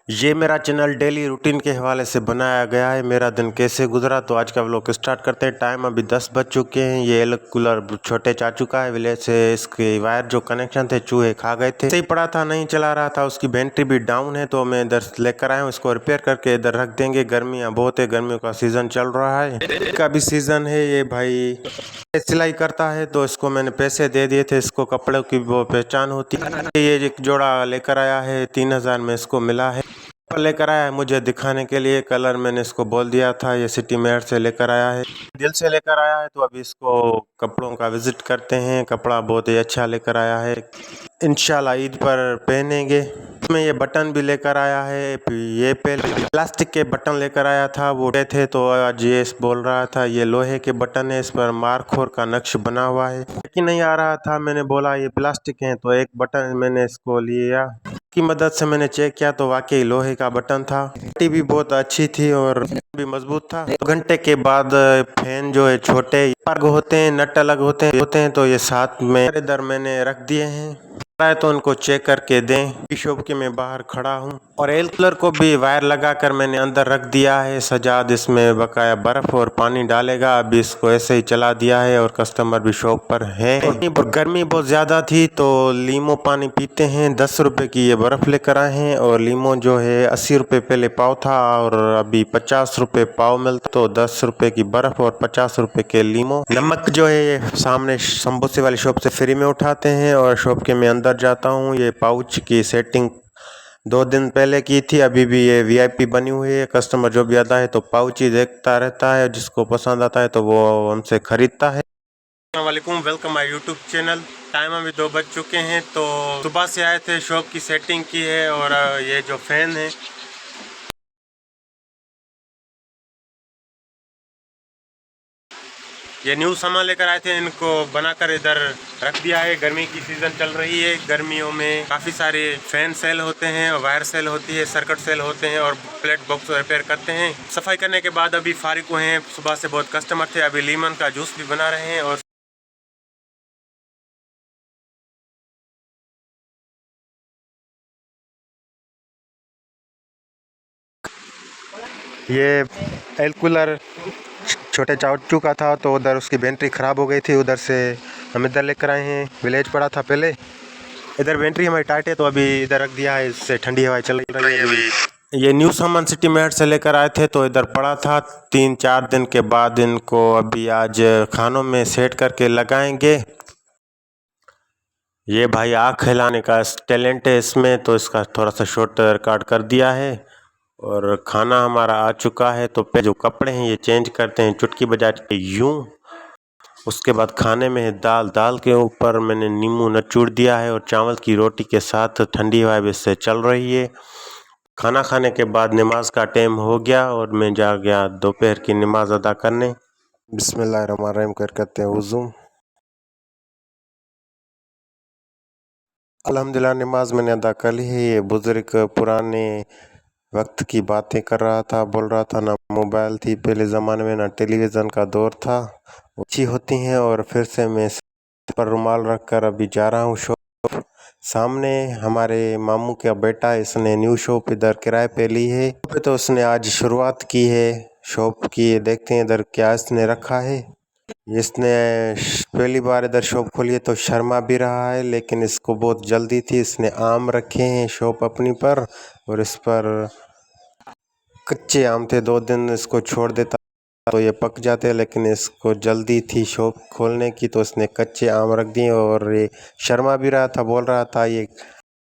ये मेरा channel daily routine के हवाले से बनाया गया है। मेरा दिन कैसे गुजरा तो आज का व्लॉग स्टार्ट करते हैं। टाइम अभी 10 बज चुके हैं। ये एयर कूलर छोटे चाचू का है विलेज से। इसके वायर जो कनेक्शन थे चूहे खा गए थे। सही पड़ा था, नहीं चला रहा था, उसकी बैटरी भी डाउन है तो मैं इधर लेकर आया हूँ। इसको रिपेयर करके इधर रख देंगे। गर्मियाँ बहुत है, गर्मियों का सीजन चल रहा है, का भी सीजन है। ये भाई सिलाई करता है तो इसको मैंने पैसे दे दिए थे। इसको कपड़ों की वो पहचान होती है। ये एक जोड़ा लेकर आया है, 3000 में इसको मिला है। लेकर आया है मुझे दिखाने के लिए। कलर मैंने इसको बोल दिया था। ये सिटी मेयर से लेकर आया है, दिल से लेकर आया है। तो अभी इसको कपड़ों का विजिट करते हैं। कपड़ा बहुत ही अच्छा लेकर आया है, इंशाल्लाह ईद पर पहनेंगे। इसमें ये बटन भी लेकर आया है। ये प्लास्टिक के बटन लेकर आया था, वो थे तो आज ये बोल रहा था ये लोहे के बटन है, इस पर मारखोर का नक्श बना हुआ है। लेकिन नहीं आ रहा था, मैंने बोला ये प्लास्टिक है तो एक बटन मैंने इसको लिया। की मदद से मैंने चेक किया तो वाकई लोहे का बटन था। पट्टी भी बहुत अच्छी थी और भी मजबूत था। 2 घंटे के बाद फैन जो है छोटे पग होते हैं, नट अलग होते हैं तो ये साथ में इधर मैंने रख दिए हैं। तो उनको चेक करके दें। शॉप के मैं बाहर खड़ा हूँ और एयर कूलर को भी वायर लगाकर मैंने अंदर रख दिया है। सजाद इसमें बकाया बर्फ और पानी डालेगा। अभी इसको ऐसे ही चला दिया है और कस्टमर भी शॉप पर है। और गर्मी बहुत ज़्यादा थी तो लीमो पानी पीते हैं। 10 रुपए की ये बर्फ़ लेकर आए हैं और लीमो जो है 80 रुपये पहले पाव था और अभी 50 रुपये पाव मिलता। तो 10 रुपये की बर्फ़ और 50 रुपये के लीमो। नमक जो है ये सामने समोसे वाली शॉप से फ्री में उठाते हैं और शॉप के मैं अंदर जाता हूँ। ये पाउच की सेटिंग 2 दिन पहले की थी, अभी भी ये वीआईपी बनी हुई है। कस्टमर जो भी आता है तो पाउच ही देखता रहता है, जिसको पसंद आता है तो वो हमसे खरीदता है। अस्सलामुअलैकुम, welcome my YouTube channel. Time अभी 2 बज चुके हैं तो सुबह से आए थे, शॉप की सेटिंग की है। और ये जो फैन है ये न्यू सामान लेकर आए थे, इनको बनाकर इधर रख दिया है। गर्मी की सीज़न चल रही है, गर्मियों में काफ़ी सारे फैन सेल होते हैं, वायर सेल होती है, सर्किट सेल होते हैं और प्लेट बॉक्स रिपेयर करते हैं। सफाई करने के बाद अभी फारिग हुए हैं। सुबह से बहुत कस्टमर थे, अभी लीमन का जूस भी बना रहे हैं। और ये एयर कूलर छोटे चाचू का था तो उधर उसकी बैटरी ख़राब हो गई थी, उधर से हम इधर लेकर आए हैं। विलेज पड़ा था पहले, इधर बैटरी हमारी टाइट है तो अभी इधर रख दिया है, इससे ठंडी हवा चल रही है अभी। ये न्यू सामान सिटी मेट से लेकर आए थे तो इधर पड़ा था। 3-4 दिन के बाद इनको अभी आज खानों में सेट करके लगाएंगे। ये भाई आग खिलाने का टैलेंट है इसमें, तो इसका थोड़ा सा शॉर्ट रिकॉर्ड कर दिया है। और खाना हमारा आ चुका है तो पे जो कपड़े हैं ये चेंज करते हैं चुटकी बजा के यूं। उसके बाद खाने में है दाल। दाल के ऊपर मैंने नींबू निचोड़ दिया है और चावल की रोटी के साथ ठंडी हवा इससे चल रही है। खाना खाने के बाद नमाज का टाइम हो गया और मैं जा गया दोपहर की नमाज अदा करने। बिस्मिल्लाहिर्रहमानिर्रहीम कर करते हैं वज़ू। अल्हम्दुलिल्लाह नमाज मैंने अदा कर ली है। ये बुज़ुर्ग पुराने वक्त की बातें कर रहा था, बोल रहा था ना मोबाइल थी पहले ज़माने में, ना टेलीविज़न का दौर था, अच्छी होती हैं। और फिर से मैं पर रुमाल रख कर अभी जा रहा हूँ शॉप। सामने हमारे मामू का बेटा, इसने न्यू शॉप इधर किराए पे ली है तो उसने आज शुरुआत की है शॉप की। देखते हैं इधर क्या इसने रखा है। इसने पहली बार इधर शॉप खोली है तो शर्मा भी रहा है, लेकिन इसको बहुत जल्दी थी। इसने आम रखे हैं शॉप अपनी पर और इस पर कच्चे आम थे। 2 दिन इसको छोड़ देता तो ये पक जाते, लेकिन इसको जल्दी थी शॉप खोलने की तो इसने कच्चे आम रख दिए। और ये शर्मा भी रहा था, बोल रहा था ये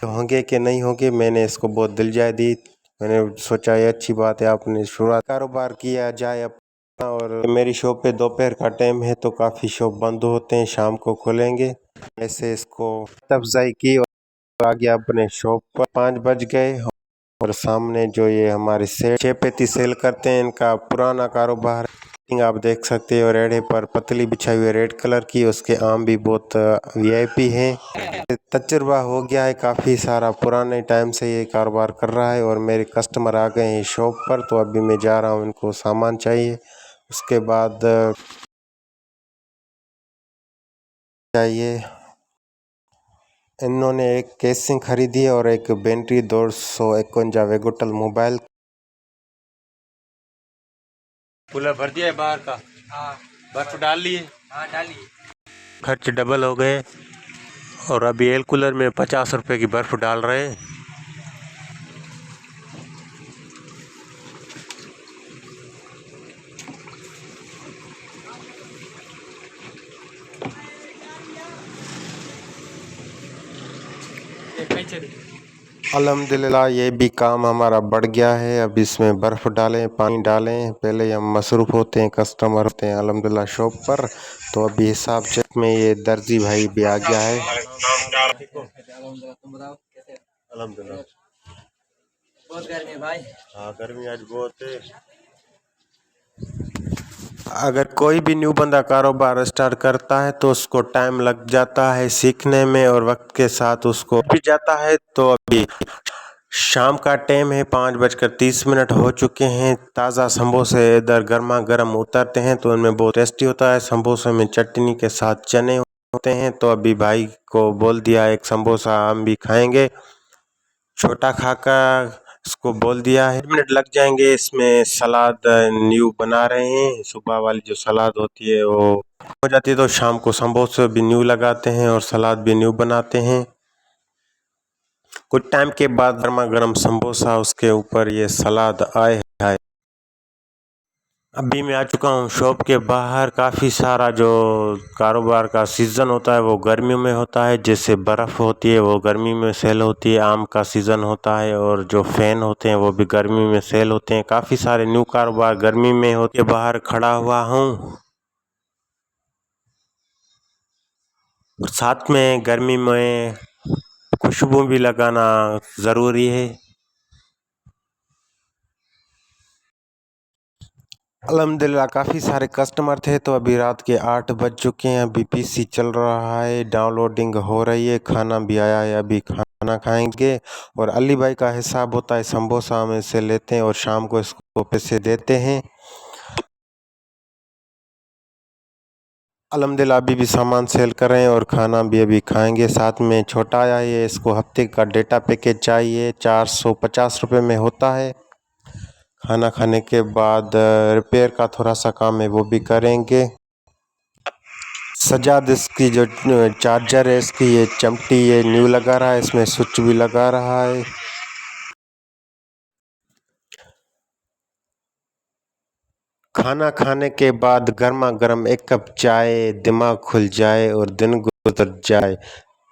होंगे कि नहीं होंगे। मैंने इसको बहुत दिलजाए दी। मैंने सोचा ये अच्छी बात है, आपने शुरुआत कारोबार किया जाए अपना। और मेरी शॉप पे दोपहर का टाइम है तो काफ़ी शॉप बंद होते हैं, शाम को खोलेंगे। ऐसे इसको तफजाई की और आ गया अपने शॉप पर। 5 बज गए और सामने जो ये हमारे सेठ 6 सेल करते हैं, इनका पुराना कारोबार आप देख सकते हो। रेड़े पर पतली बिछाई हुई रेड कलर की, उसके आम भी बहुत वीआईपी हैं। तजुर्बा हो गया है काफ़ी सारा, पुराने टाइम से ये कारोबार कर रहा है। और मेरे कस्टमर आ गए हैं शॉप पर तो अभी मैं जा रहा हूँ, इनको सामान चाहिए। उसके बाद चाहिए इन्होंने एक केसिंग खरीदी है और एक बैटरी 251 वेगोटल मोबाइल। कूलर भर दिया है बाहर का। हाँ बर्फ डाल लिए। हाँ डालिए। खर्च डबल हो गए और अभी एयर कूलर में 50 रुपए की बर्फ डाल रहे हैं। अल्हम्दुलिल्लाह ये भी काम हमारा बढ़ गया है। अब इसमें बर्फ़ डालें, पानी डालें। पहले हम मसरूफ़ होते हैं, कस्टमर होते हैं अल्हम्दुलिल्लाह शॉप पर। तो अभी हिसाब चेक में ये दर्जी भाई भी आ गया है। तुम बताओ कैसे? अल्हम्दुलिल्लाह। बहुत गर्मी है भाई। हाँ गर्मी आज बहुत है। अगर कोई भी न्यू बंदा कारोबार स्टार्ट करता है तो उसको टाइम लग जाता है सीखने में और वक्त के साथ उसको भी जाता है। तो अभी शाम का टाइम है, 5:30 हो चुके हैं। ताज़ा समोसे इधर गर्मा गर्म उतरते हैं तो उनमें बहुत टेस्टी होता है। समोसे में चटनी के साथ चने होते हैं। तो अभी भाई को बोल दिया एक समोसा हम भी खाएंगे। छोटा खाकर इसको बोल दिया है, 10 मिनट लग जाएंगे। इसमें सलाद न्यू बना रहे हैं। सुबह वाली जो सलाद होती है वो हो जाती है तो शाम को समोसे भी न्यू लगाते हैं और सलाद भी न्यू बनाते हैं। कुछ टाइम के बाद गर्मा गर्म समोसा, उसके ऊपर ये सलाद आए है। अभी मैं आ चुका हूँ शॉप के बाहर। काफ़ी सारा जो कारोबार का सीज़न होता है वो गर्मियों में होता है। जैसे बर्फ़ होती है वो गर्मी में सेल होती है। आम का सीज़न होता है और जो फ़ैन होते हैं वो भी गर्मी में सेल होते हैं। काफ़ी सारे न्यू कारोबार गर्मी में होते हैं। बाहर खड़ा हुआ हूँ और साथ में गर्मी में खुशबू भी लगाना ज़रूरी है। अल्हम्दुलिल्लाह काफ़ी सारे कस्टमर थे तो अभी रात के 8 बज चुके हैं। अभी पीसी चल रहा है, डाउनलोडिंग हो रही है, खाना भी आया है, अभी खाना खाएंगे। और अली भाई का हिसाब होता है, समोसा में से लेते हैं और शाम को इसको पैसे देते हैं। अल्हम्दुलिल्लाह अभी भी सामान सेल कर रहे हैं और खाना भी अभी खाएंगे। साथ में छोटा आया है, इसको हफ्ते का डेटा पैकेज चाहिए, 450 रुपये में होता है। खाना खाने के बाद रिपेयर का थोड़ा सा काम है वो भी करेंगे। सजाद इसकी जो चार्जर है इसकी ये चमटी ये न्यू लगा रहा है, इसमें स्विच भी लगा रहा है। खाना खाने के बाद गर्मा गर्म एक कप चाय, दिमाग खुल जाए और दिन गुजर जाए।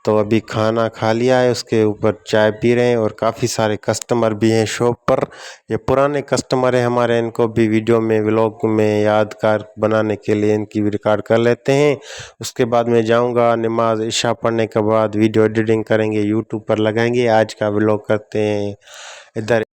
तो अभी खाना खा लिया है, उसके ऊपर चाय पी रहे हैं और काफ़ी सारे कस्टमर भी हैं शॉप पर। ये पुराने कस्टमर हैं हमारे, इनको भी वीडियो में व्लॉग में यादगार बनाने के लिए इनकी भी रिकॉर्ड कर लेते हैं। उसके बाद मैं जाऊंगा नमाज इशा पढ़ने के बाद वीडियो एडिटिंग करेंगे, यूट्यूब पर लगाएंगे। आज का व्लॉग करते हैं इधर।